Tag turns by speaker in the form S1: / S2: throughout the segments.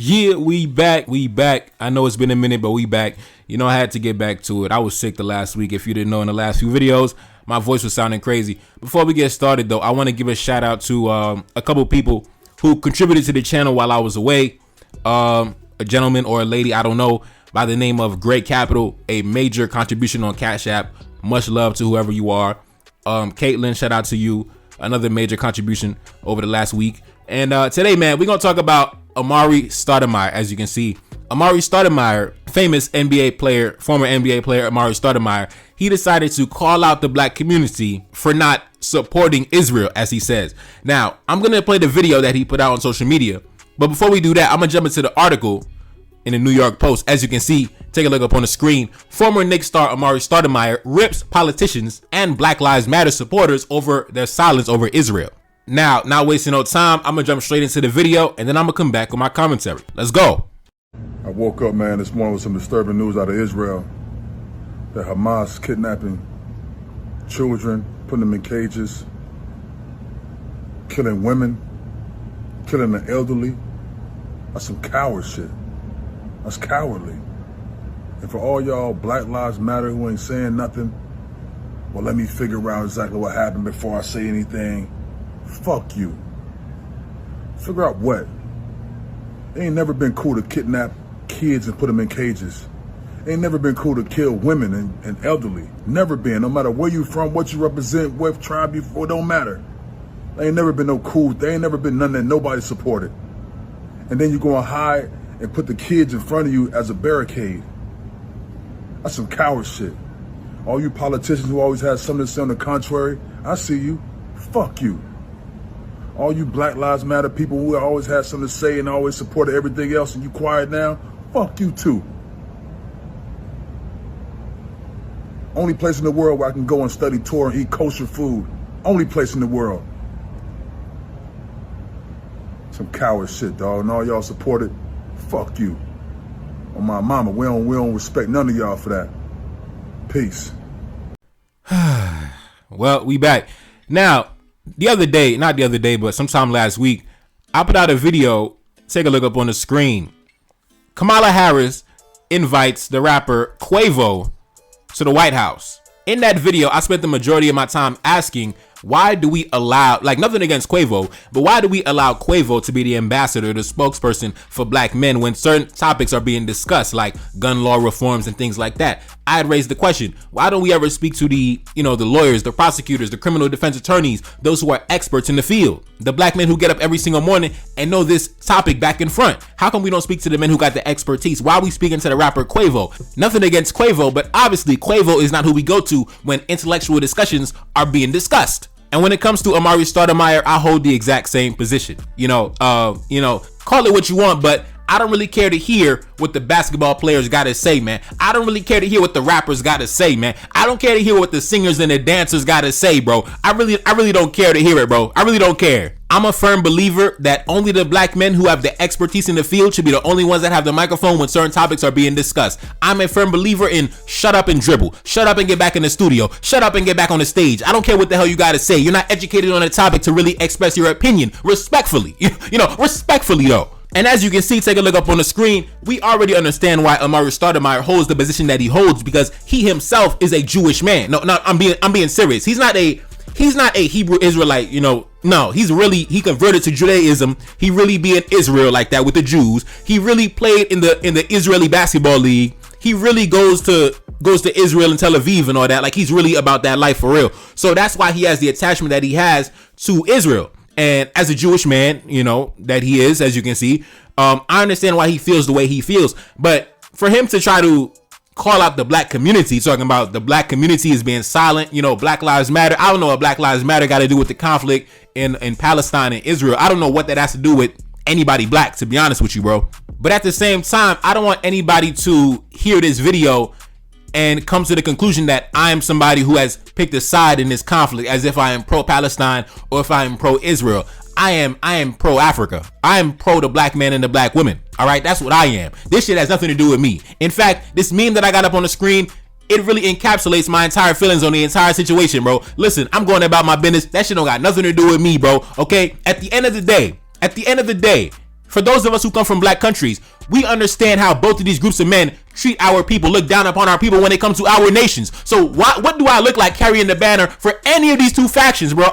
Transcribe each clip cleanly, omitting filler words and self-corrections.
S1: Yeah, we back. I know it's been a minute, but we back. You know, I had to get back to it. I was sick the last week. If you didn't know, in the last few videos, my voice was sounding crazy. Before we get started, though, I want to give a shout out to a couple people who contributed to the channel while I was away. A gentleman or a lady, I don't know, by the name of Great Capital, a major contribution on Cash App. Much love to whoever you are. Caitlin, shout out to you. Another major contribution over the last week. And today, man, we're going to talk about Amare Stoudemire. As you can see, Amare Stoudemire, famous NBA player, former NBA player Amare Stoudemire, he decided to call out the black community for not supporting Israel, as he says. Now, I'm going to play the video that he put out on social media. But before we do that, I'm going to jump into the article in the New York Post. As you can see, take a look up on the screen. Former Knicks star Amare Stoudemire rips politicians and Black Lives Matter supporters over their silence over Israel. Now, not wasting no time, I'm gonna jump straight into the video and then I'm gonna come back with my commentary. Let's go.
S2: I woke up, man, this morning with some disturbing news out of Israel. That Hamas kidnapping children, putting them in cages, killing women, killing the elderly. That's some coward shit. That's cowardly. And for all y'all Black Lives Matter who ain't saying nothing, well, let me figure out exactly what happened before I say anything. Fuck you. Figure out what? It ain't never been cool to kidnap kids and put them in cages. It ain't never been cool to kill women and elderly. Never been. No matter where you from, what you represent, what tribe you for, it don't matter. There ain't never been no cool. There ain't never been none that nobody supported. And then you go and hide and put the kids in front of you as a barricade. That's some coward shit. All you politicians who always had something to say on the contrary, I see you. Fuck you. All you Black Lives Matter people who always had something to say and always supported everything else and you quiet now, fuck you too. Only place in the world where I can go and study Torah and eat kosher food. Only place in the world. Some coward shit, dog. And all y'all supported, fuck you. On my mama, we don't respect none of y'all for that. Peace.
S1: Well, we back. Now, not the other day, but sometime last week, I put out a video. Take a look up on the screen. Kamala Harris invites the rapper Quavo to the White House. In that video, I spent the majority of my time asking, why do we allow, like, nothing against Quavo, but why do we allow Quavo to be the ambassador, the spokesperson for black men when certain topics are being discussed, like gun law reforms and things like that? I had raised the question, why don't we ever speak to the lawyers, the prosecutors, the criminal defense attorneys, those who are experts in the field, the black men who get up every single morning and know this topic back and front? How come we don't speak to the men who got the expertise? Why are we speaking to the rapper Quavo? Nothing against Quavo, but obviously Quavo is not who we go to when intellectual discussions are being discussed. And when it comes to Amare Stoudemire, I hold the exact same position. Call it what you want, but I don't really care to hear what the basketball players gotta say, man. I don't really care to hear what the rappers gotta say, man. I don't care to hear what the singers and the dancers gotta say, bro. I really don't care to hear it, bro. I really don't care. I'm a firm believer that only the black men who have the expertise in the field should be the only ones that have the microphone when certain topics are being discussed. I'm a firm believer in shut up and dribble. Shut up and get back in the studio. Shut up and get back on the stage. I don't care what the hell you gotta say. You're not educated on a topic to really express your opinion respectfully. Respectfully though. And as you can see, take a look up on the screen, we already understand why Amare Stoudemire holds the position that he holds, because he himself is a Jewish man. No, I'm being serious. He's not a Hebrew Israelite, No, he converted to Judaism. He really be in Israel like that with the Jews. He really played in the Israeli basketball league. He really goes to Israel and Tel Aviv and all that. Like, he's really about that life for real. So that's why he has the attachment that he has to Israel. And as a Jewish man, that he is, as you can see, I understand why he feels the way he feels. But for him to try to call out the black community, talking about the black community is being silent, Black Lives Matter. I don't know what Black Lives Matter got to do with the conflict in Palestine and Israel. I don't know what that has to do with anybody black, to be honest with you, bro. But at the same time, I don't want anybody to hear this video and come to the conclusion that I am somebody who has picked a side in this conflict, as if I am pro-Palestine or if I am pro-Israel. I am pro-Africa. I am pro the black man and the black women. All right, that's what I am. This shit has nothing to do with me. In fact, this meme that I got up on the screen, it really encapsulates my entire feelings on the entire situation, bro. Listen, I'm going about my business. That shit don't got nothing to do with me, bro. Okay, at the end of the day, For those of us who come from black countries, we understand how both of these groups of men treat our people, look down upon our people when it comes to our nations. So what do I look like carrying the banner for any of these two factions, bro?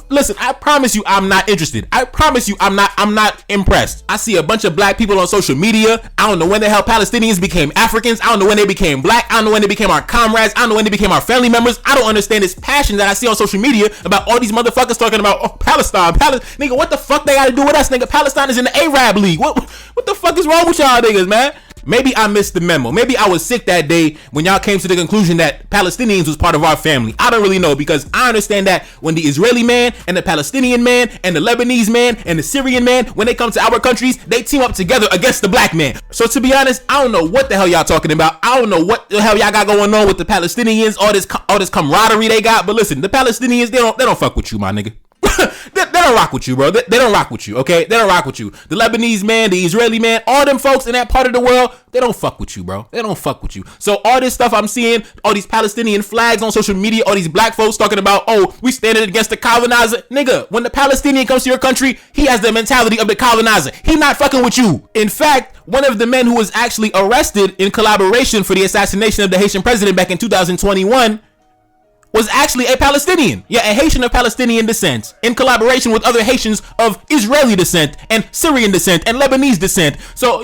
S1: Listen, I promise you I'm not interested. I promise you I'm not impressed. I see a bunch of black people on social media. I don't know when the hell Palestinians became Africans. I don't know when they became black. I don't know when they became our comrades. I don't know when they became our family members. I don't understand this passion that I see on social media about all these motherfuckers talking about Palestine. Nigga, what the fuck they gotta do with us, nigga? Palestine is in the Arab League. What the fuck is wrong with y'all niggas, man? Maybe I missed the memo. Maybe I was sick that day when y'all came to the conclusion that Palestinians was part of our family. I don't really know, because I understand that when the Israeli man and the Palestinian man and the Lebanese man and the Syrian man, when they come to our countries, they team up together against the black man. So to be honest, I don't know what the hell y'all talking about. I don't know what the hell y'all got going on with the Palestinians, all this camaraderie they got. But listen, the Palestinians, they don't fuck with you, my nigga. They don't rock with you, bro. They don't rock with you, okay? They don't rock with you. The Lebanese man, the Israeli man, all them folks in that part of the world, they don't fuck with you, bro. They don't fuck with you. So all this stuff I'm seeing, all these Palestinian flags on social media, all these black folks talking about, oh, we standing against the colonizer. Nigga, when the Palestinian comes to your country, he has the mentality of the colonizer. He not fucking with you. In fact, one of the men who was actually arrested in collaboration for the assassination of the Haitian president back in 2021 was actually a Palestinian. Yeah, a Haitian of Palestinian descent, in collaboration with other Haitians of Israeli descent and Syrian descent and Lebanese descent. So,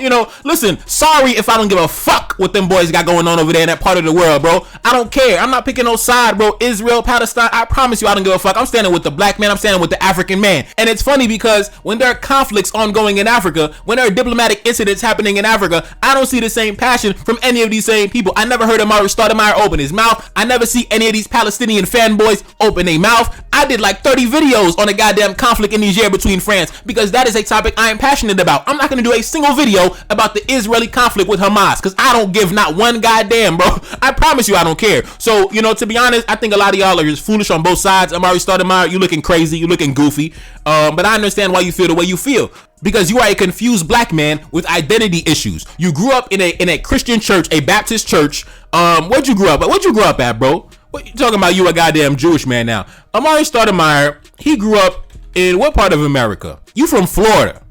S1: listen, sorry if I don't give a fuck what them boys got going on over there in that part of the world, bro. I don't care. I'm not picking no side, bro. Israel, Palestine, I promise you I don't give a fuck. I'm standing with the black man. I'm standing with the African man. And it's funny because when there are conflicts ongoing in Africa, when there are diplomatic incidents happening in Africa, I don't see the same passion from any of these same people. I never heard Amare Stoudemire open his mouth. I never see any of these Palestinian fanboys open their mouth. I did like 30 videos on a goddamn conflict in Niger between France, because that is a topic I am passionate about. I'm not going to do a single video about the Israeli conflict with Hamas, because I don't give not one goddamn, bro. I promise you I don't care. So, to be honest, I think a lot of y'all are just foolish on both sides. Amare Stoudemire, you looking crazy, you looking goofy, but I understand why you feel the way you feel, because you are a confused black man with identity issues. You grew up in a Christian church, a Baptist church. Where'd you grow up at? Where'd you grow up at, bro? What you talking about? You a goddamn Jewish man now. Amare Stoudemire, he grew up in what part of America? You from Florida.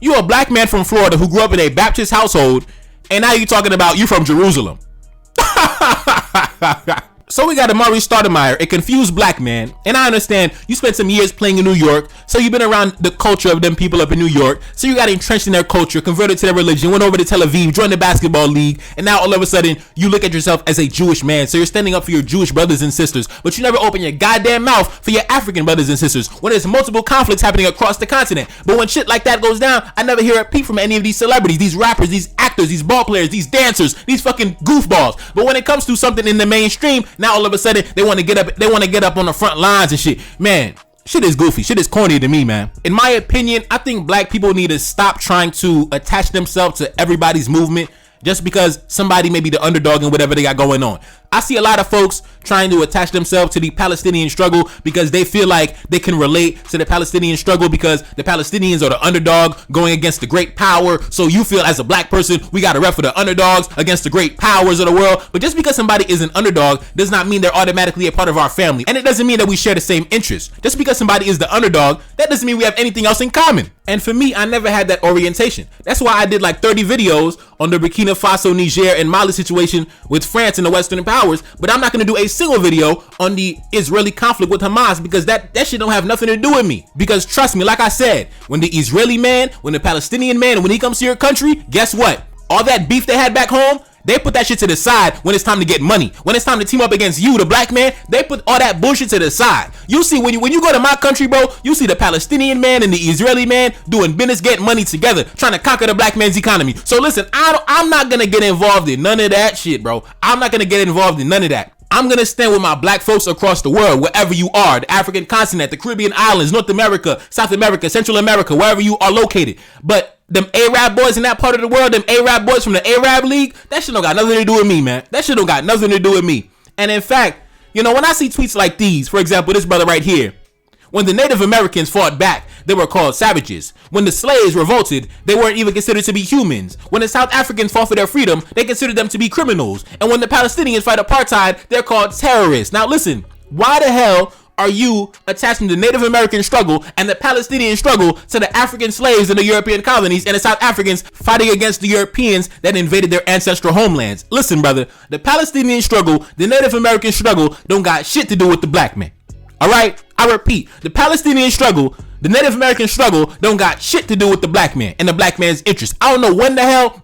S1: You a black man from Florida who grew up in a Baptist household, and now you talking about you from Jerusalem. So we got Amare Stoudemire, a confused black man, and I understand you spent some years playing in New York, so you've been around the culture of them people up in New York, so you got entrenched in their culture, converted to their religion, went over to Tel Aviv, joined the basketball league, and now all of a sudden you look at yourself as a Jewish man, so you're standing up for your Jewish brothers and sisters, but you never open your goddamn mouth for your African brothers and sisters when there's multiple conflicts happening across the continent. But when shit like that goes down, I never hear a peep from any of these celebrities, these rappers, these actors, these ball players, these dancers, these fucking goofballs. But when it comes to something in the mainstream, now all of a sudden they want to get up on the front lines and shit. Man, shit is goofy. Shit is corny to me, man. In my opinion, I think black people need to stop trying to attach themselves to everybody's movement just because somebody may be the underdog in whatever they got going on. I see a lot of folks trying to attach themselves to the Palestinian struggle because they feel like they can relate to the Palestinian struggle because the Palestinians are the underdog going against the great power. So you feel as a black person, we got to rep for the underdogs against the great powers of the world. But just because somebody is an underdog does not mean they're automatically a part of our family. And it doesn't mean that we share the same interests. Just because somebody is the underdog, that doesn't mean we have anything else in common. And for me, I never had that orientation. That's why I did like 30 videos on the Burkina Faso, Niger, and Mali situation with France and the Western powers. But I'm not going to do a single video on the Israeli conflict with Hamas because that shit don't have nothing to do with me. Because trust me, like I said, when the Israeli man, when the Palestinian man, when he comes to your country, guess what? All that beef they had back home, they put that shit to the side when it's time to get money. When it's time to team up against you, the black man, they put all that bullshit to the side. You see, when you go to my country, bro, you see the Palestinian man and the Israeli man doing business, getting money together, trying to conquer the black man's economy. So listen, I'm not gonna get involved in none of that shit, bro. I'm not gonna get involved in none of that. I'm gonna stand with my black folks across the world, wherever you are, the African continent, the Caribbean islands, North America, South America, Central America, wherever you are located. But them Arab boys in that part of the world, them Arab boys from the Arab League, that shit don't got nothing to do with me, man. That shit don't got nothing to do with me. And in fact, when I see tweets like these, for example, this brother right here, when the Native Americans fought back, they were called savages. When the slaves revolted, they weren't even considered to be humans. When the South Africans fought for their freedom, they considered them to be criminals. And when the Palestinians fight apartheid, they're called terrorists. Now listen, why the hell are you attaching the Native American struggle and the Palestinian struggle to the African slaves in the European colonies and the South Africans fighting against the Europeans that invaded their ancestral homelands? Listen, brother, the Palestinian struggle, the Native American struggle don't got shit to do with the black man. All right? I repeat, the Palestinian struggle, the Native American struggle don't got shit to do with the black man and the black man's interests. I don't know when the hell,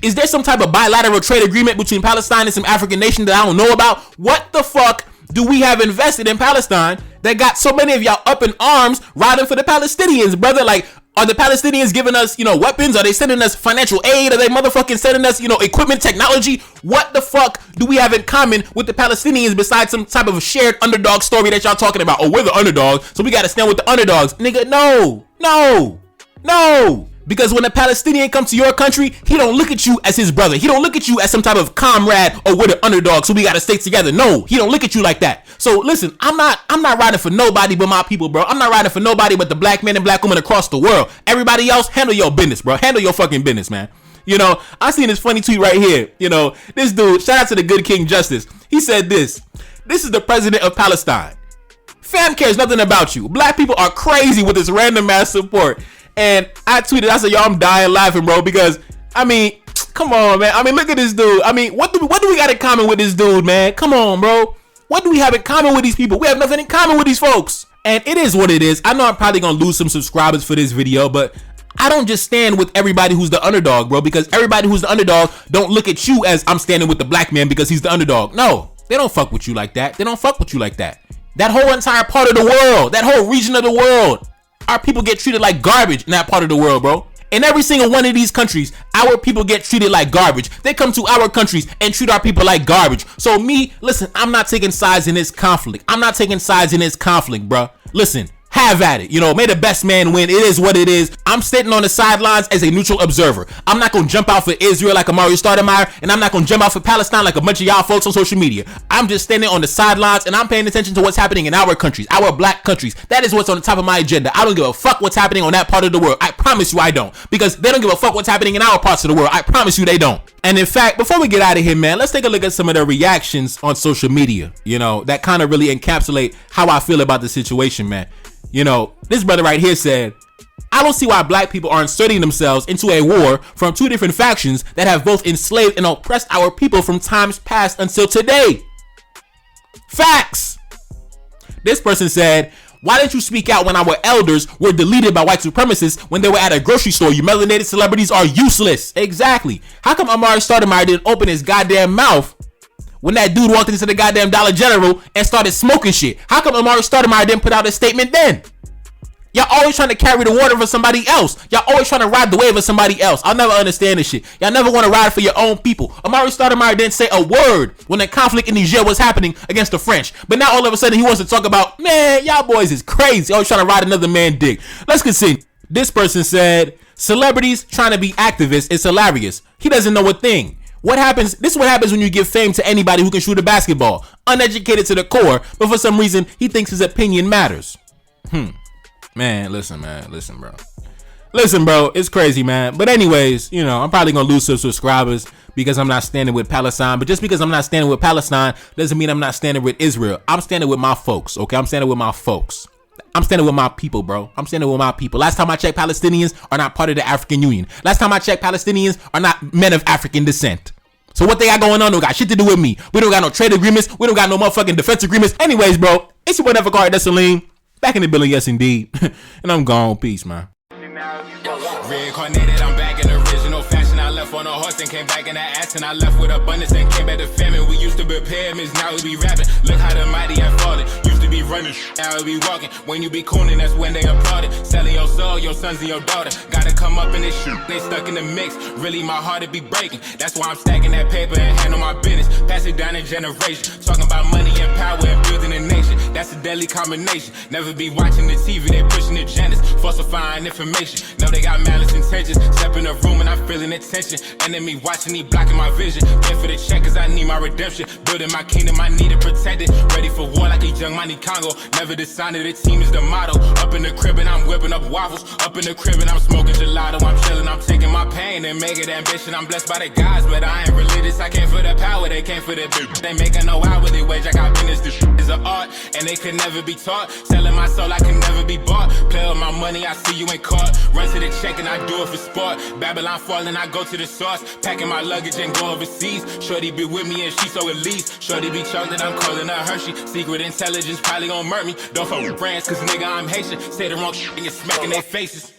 S1: is there some type of bilateral trade agreement between Palestine and some African nation that I don't know about? What the fuck do we have invested in Palestine that got so many of y'all up in arms riding for the Palestinians, brother? Like, are the Palestinians giving us, weapons? Are they sending us financial aid? Are they motherfucking sending us, equipment, technology? What the fuck do we have in common with the Palestinians besides some type of shared underdog story that y'all talking about? Oh, we're the underdogs, so we gotta stand with the underdogs. Nigga, no. Because when a Palestinian comes to your country, he don't look at you as his brother. He don't look at you as some type of comrade or we're the underdog, so we gotta stay together. No, he don't look at you like that. So listen, I'm not riding for nobody but my people, bro. I'm not riding for nobody but the black man and black woman across the world. Everybody else, handle your business, bro. Handle your fucking business, man. I seen this funny tweet right here. This dude, shout out to the good King Justice. He said this is the president of Palestine. Fam cares nothing about you. Black people are crazy with this random ass support. And I tweeted, I said, yo, I'm dying laughing, bro, because, come on, man. Look at this dude. What do we got in common with this dude, man? Come on, bro. What do we have in common with these people? We have nothing in common with these folks. And it is what it is. I know I'm probably going to lose some subscribers for this video, but I don't just stand with everybody who's the underdog, bro, because everybody who's the underdog don't look at you as I'm standing with the black man because he's the underdog. No, they don't fuck with you like that. They don't fuck with you like that. That whole entire part of the world, that whole region of the world, our people get treated like garbage in that part of the world, bro. In every single one of these countries, our people get treated like garbage. They come to our countries and treat our people like garbage. So listen, I'm not taking sides in this conflict. Bro. Listen, have at it. May the best man win. It is what it is. I'm sitting on the sidelines as a neutral observer. I'm not going to jump out for Israel like Amare Stoudemire, and I'm not going to jump out for Palestine like a bunch of y'all folks on social media. I'm just standing on the sidelines, and I'm paying attention to what's happening in our countries, our black countries. That is what's on the top of my agenda. I don't give a fuck what's happening on that part of the world. I promise you I don't. Because they don't give a fuck what's happening in our parts of the world. I promise you they don't. And in fact, before we get out of here, man, let's take a look at some of the reactions on social media, that kind of really encapsulate how I feel about the situation, man. This brother right here said, I don't see why black people are inserting themselves into a war from two different factions that have both enslaved and oppressed our people from times past until today. Facts. This person said, why didn't you speak out when our elders were deleted by white supremacists when they were at a grocery store? You melanated celebrities are useless. Exactly. How come Amare Stoudemire didn't open his goddamn mouth when that dude walked into the goddamn Dollar General and started smoking shit? How come Amare Stoudemire didn't put out a statement then? Y'all always trying to carry the water for somebody else. Y'all always trying to ride the wave of somebody else. I'll never understand this shit. Y'all never want to ride for your own people. Amare Stoudemire didn't say a word when the conflict in Niger was happening against the French. But now all of a sudden he wants to talk about, man, y'all boys is crazy. Always trying to ride another man's dick. Let's continue. This person said, celebrities trying to be activists is hilarious. He doesn't know a thing. This is what happens when you give fame to anybody who can shoot a basketball. Uneducated to the core, but for some reason, he thinks his opinion matters. Man, listen, bro. Listen, bro, it's crazy, man. But anyways, I'm probably going to lose some subscribers because I'm not standing with Palestine. But just because I'm not standing with Palestine doesn't mean I'm not standing with Israel. I'm standing with my folks, okay? I'm standing with my folks. I'm standing with my people, bro. I'm standing with my people. Last time I checked, Palestinians are not part of the African Union. Last time I checked, Palestinians are not men of African descent. So what they got going on don't got shit to do with me. We don't got no trade agreements. We don't got no motherfucking defense agreements. Anyways, bro, it's your whatever card. That's Salim. Back in the building, yes indeed. And I'm gone. Peace, man.
S3: Reincarnated, I'm back in original fashion. I left on a horse and came back in the ass, and I left with abundance and came back to famine. We used to be pyramids, now we be rapping. Look how the mighty have fallen. Used to be running, now we be walking. When you be cooning, that's when they applauded. Selling your soul, your sons and your daughter. Gotta come up in this shit, they stuck in the mix. Really, my heart it be breaking. That's why I'm stacking that paper and handle my business. Pass it down in generation. Talking about money and power and building a nation. That's a deadly combination. Never be watching the TV, they pushing agendas, falsifying information. Know they got malice intentions. Step in the room and I'm feeling the tension. enemy watching, he blocking my vision. Been for the check cause I need my redemption. Building my kingdom, I need it protected. Ready for war like a young Money Congo. Never decided the team is the motto. Up in the crib and I'm whipping up waffles. Up in the crib and I'm smoking gelato. I'm chilling, I'm taking my pain and make it ambition. I'm blessed by the gods, but I ain't religious. I came for the power, they came for the bitch. They making no hourly wage, I got business. This is an art, and they could never be taught. Selling my soul, I can never be bought. Play with my money, I see you ain't caught. Run to the check and I do it for sport. Babylon falling, I go to the source. Packing my luggage and go overseas. Shorty be with me and she so elite. Shorty be chocolate, I'm calling her Hershey. Secret intelligence probably gon' murk me. Don't fuck with friends, cause nigga I'm Haitian. Say the wrong shit and you're smacking their faces.